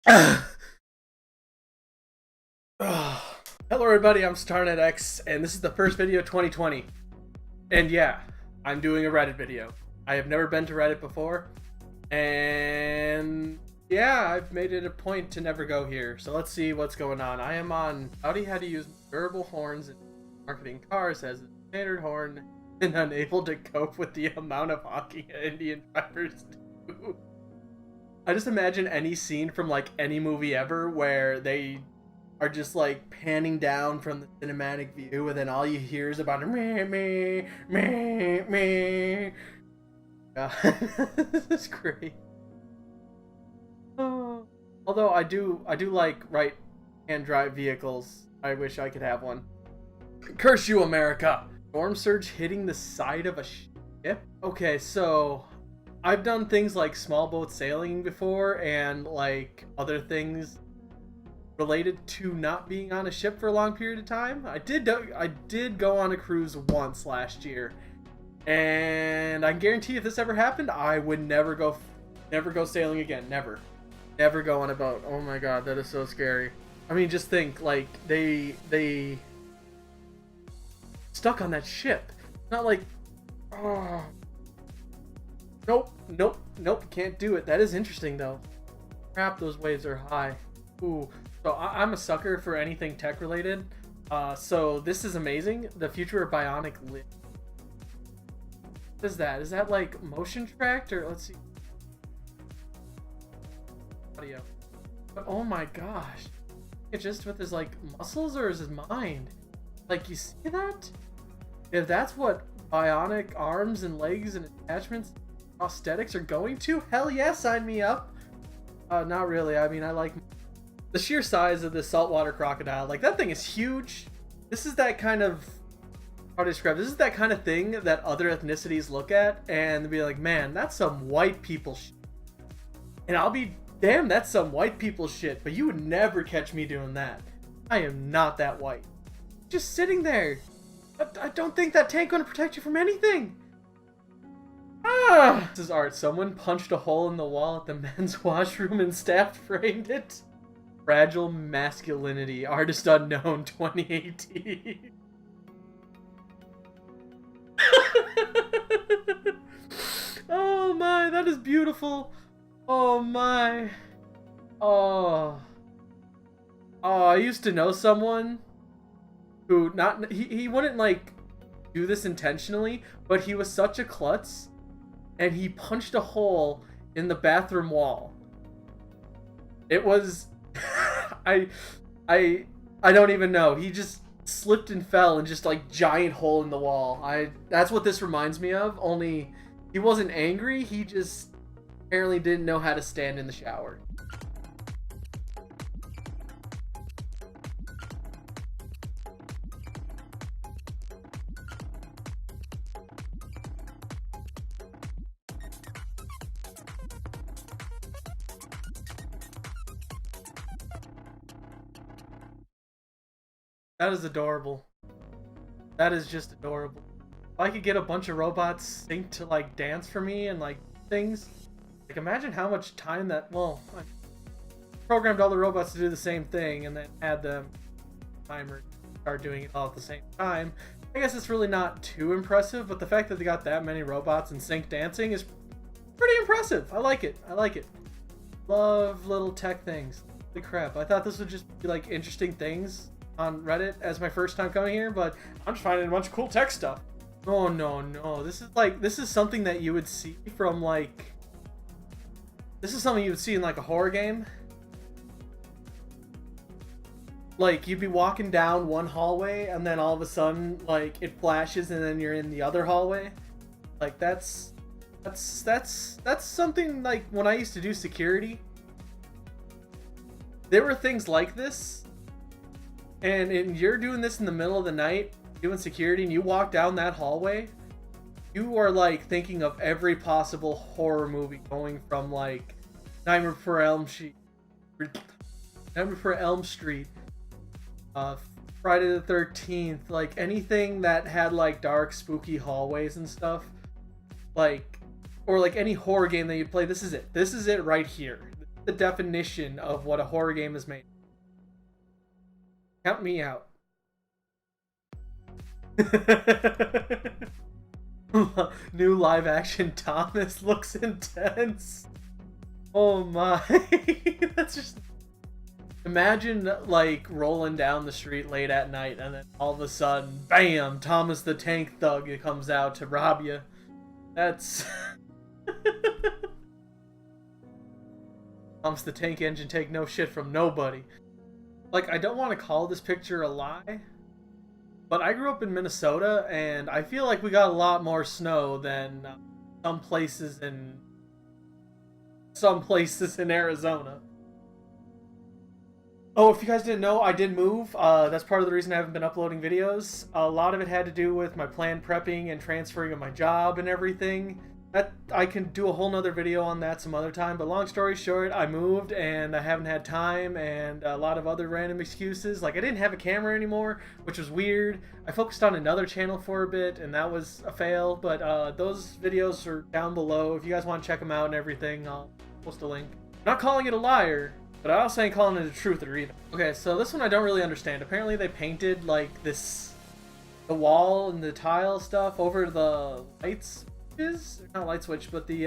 Hello everybody, I'm starnetx, and this is the first video of 2020. And yeah, I'm doing a Reddit video. I have never been to Reddit before, and yeah, I've made it a point to never go here. So let's see what's going on. I am on Audi how to use durable horns in marketing cars as a standard horn and unable to cope with the amount of honking Indian drivers do. I just imagine any scene from like any movie ever where they are just like panning down from the cinematic view, and then all you hear is about me, me, me, me. Yeah, this is great. Oh. Although I do like right-hand drive vehicles. I wish I could have one. Curse you, America! Storm surge hitting the side of a ship. Okay, so I've done things like small boat sailing before, and like other things related to not being on a ship for a long period of time. I did go on a cruise once last year, and I guarantee if this ever happened, I would never go sailing again. Never go on a boat. Oh my god, that is so scary. I mean, just think, like they stuck on that ship. Not like, oh, nope, can't do it. That is interesting though. Crap, those waves are high. Ooh. So I'm a sucker for anything tech related. So this is amazing. The future of bionic lid. What is that? Is that like motion tracked, or let's see. Audio. But oh my gosh. It's just with his like muscles, or is his mind? Like, you see that? If that's what bionic arms and legs and attachments, prosthetics are going to, hell yeah, sign me up. Not really. I mean, I like the sheer size of this saltwater crocodile. Like, that thing is huge. This is that kind of, how to describe, this is that kind of thing that other ethnicities look at and be like, man, that's some white people shit. And I'll be, damn, that's some white people shit, but you would never catch me doing that. I am not that white. Just sitting there. I don't think that tank gonna protect you from anything. Ah! This is art. Someone punched a hole in the wall at the men's washroom and staff framed it. Fragile Masculinity, Artist Unknown 2018. Oh my, that is beautiful. Oh my. Oh. Oh, I used to know someone who he wouldn't like do this intentionally, but he was such a klutz, and he punched a hole in the bathroom wall. It was I don't even know. He just slipped and fell, and just like giant hole in the wall. That's what this reminds me of, only he wasn't angry, he just apparently didn't know how to stand in the shower. That is adorable. That is just adorable. If I could get a bunch of robots synced to like dance for me and like things, like imagine how much time that, well, I programmed all the robots to do the same thing and then had them timer start doing it all at the same time. I guess it's really not too impressive, but the fact that they got that many robots in sync dancing is pretty impressive. I like it. Love little tech things. Holy crap. I thought this would just be like interesting things on Reddit as my first time coming here, but I'm just finding a bunch of cool tech stuff. Oh no, this is something that you would see from like, this is something you would see in like a horror game. Like, you'd be walking down one hallway and then all of a sudden like it flashes and then you're in the other hallway. Like, that's something like when I used to do security, there were things like this. And you're doing this in the middle of the night, doing security, and you walk down that hallway, you are like thinking of every possible horror movie, going from like Nightmare Before Elm Street, Friday the 13th, like anything that had like dark, spooky hallways and stuff, like, or like any horror game that you play. This is it right here. the definition of what a horror game is made. Count me out. New live action Thomas looks intense. Oh my. That's just... Imagine, like, rolling down the street late at night and then all of a sudden, bam, Thomas the Tank Thug comes out to rob you. That's... Thomas the Tank Engine take no shit from nobody. Like, I don't want to call this picture a lie, but I grew up in Minnesota, and I feel like we got a lot more snow than some places in Arizona. Oh, if you guys didn't know, I did move. That's part of the reason I haven't been uploading videos. A lot of it had to do with my planned prepping and transferring of my job and everything. That I can do a whole nother video on that some other time, but long story short, I moved and I haven't had time and a lot of other random excuses. Like, I didn't have a camera anymore, which was weird. I focused on another channel for a bit and that was a fail, but those videos are down below. If you guys want to check them out and everything, I'll post a link. I'm not calling it a liar, but I also ain't calling it a truther either. Okay, so this one I don't really understand. Apparently they painted like the wall and the tile stuff over the lights. Not light switch, but the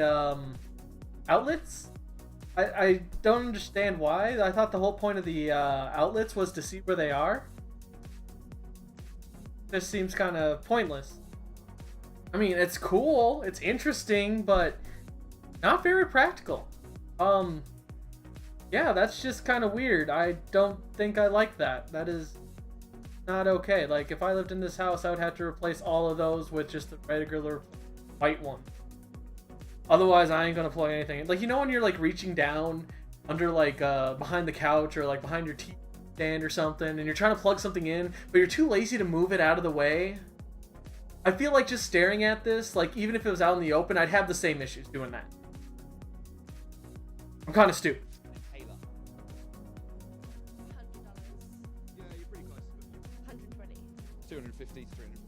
outlets. I don't understand why. I thought the whole point of the outlets was to see where they are. This seems kind of pointless. I mean, it's cool, it's interesting, but not very practical. Yeah, that's just kind of weird. I don't think I like that. That is not okay. Like, if I lived in this house, I would have to replace all of those with just the regular white one. Otherwise, I ain't gonna plug anything. Like, you know when you're like reaching down under like behind the couch or like behind your TV stand or something, and you're trying to plug something in, but you're too lazy to move it out of the way? I feel like just staring at this, like even if it was out in the open, I'd have the same issues doing that. I'm kind of stupid. $100. Yeah, you're pretty close. 120. 250, 350.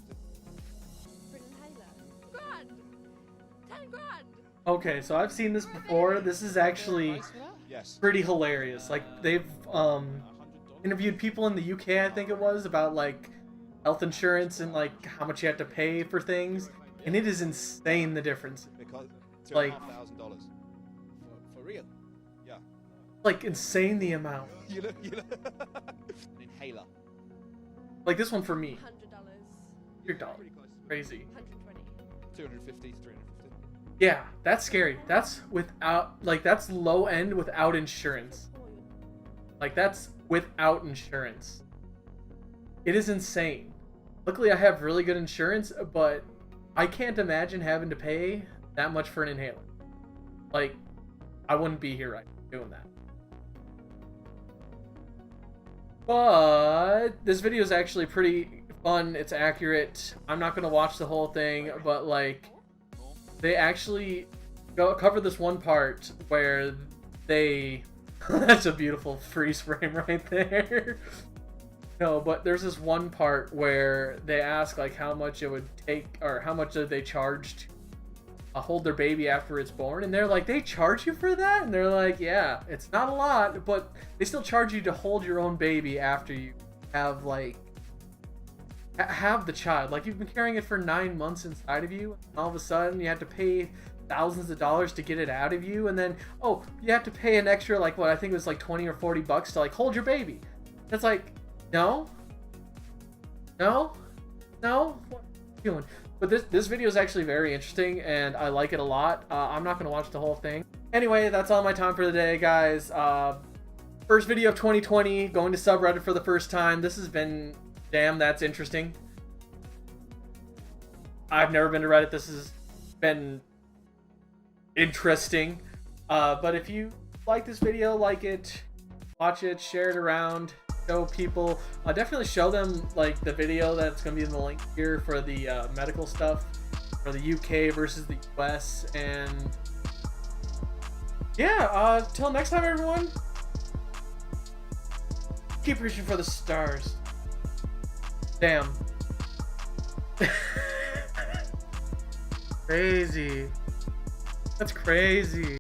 Grand! 10 grand! Okay, so I've seen this before. This is actually pretty hilarious. Like, they've interviewed people in the UK, I think it was, about like health insurance and like how much you have to pay for things, and it is insane the difference. Like, $2,500 for real? Yeah. Like, insane the amount. You know. An inhaler. Like this one for me. $100. $100. Crazy. 120. 250, 350. Yeah, that's scary. That's without, like, that's low end without insurance. Like, that's without insurance. It is insane. Luckily, I have really good insurance, but I can't imagine having to pay that much for an inhaler. Like, I wouldn't be here right now doing that. But this video is actually pretty fun. It's accurate. I'm not gonna watch the whole thing, but like, they actually cover this one part where they that's a beautiful freeze frame right there. No, but there's this one part where they ask like how much it would take, or how much they charge to hold their baby after it's born, and they're like, they charge you for that? And they're like, yeah, it's not a lot, but they still charge you to hold your own baby after you have like have the child. Like, you've been carrying it for 9 months inside of you, and all of a sudden you have to pay thousands of dollars to get it out of you, and then oh, you have to pay an extra, like, what, I think it was like 20 or 40 bucks to like hold your baby. It's like, no, what are you doing? But this video is actually very interesting, and I like it a lot. I'm not gonna watch the whole thing. Anyway, that's all my time for the day, guys. First video of 2020, going to subreddit for the first time. This has been, damn, that's interesting. I've never been to Reddit. This has been interesting. But if you like this video, like it, watch it, share it around, show people. Definitely show them like the video that's going to be in the link here for the medical stuff for the UK versus the US. And yeah, till next time, everyone, keep reaching for the stars. Damn. Crazy. That's crazy.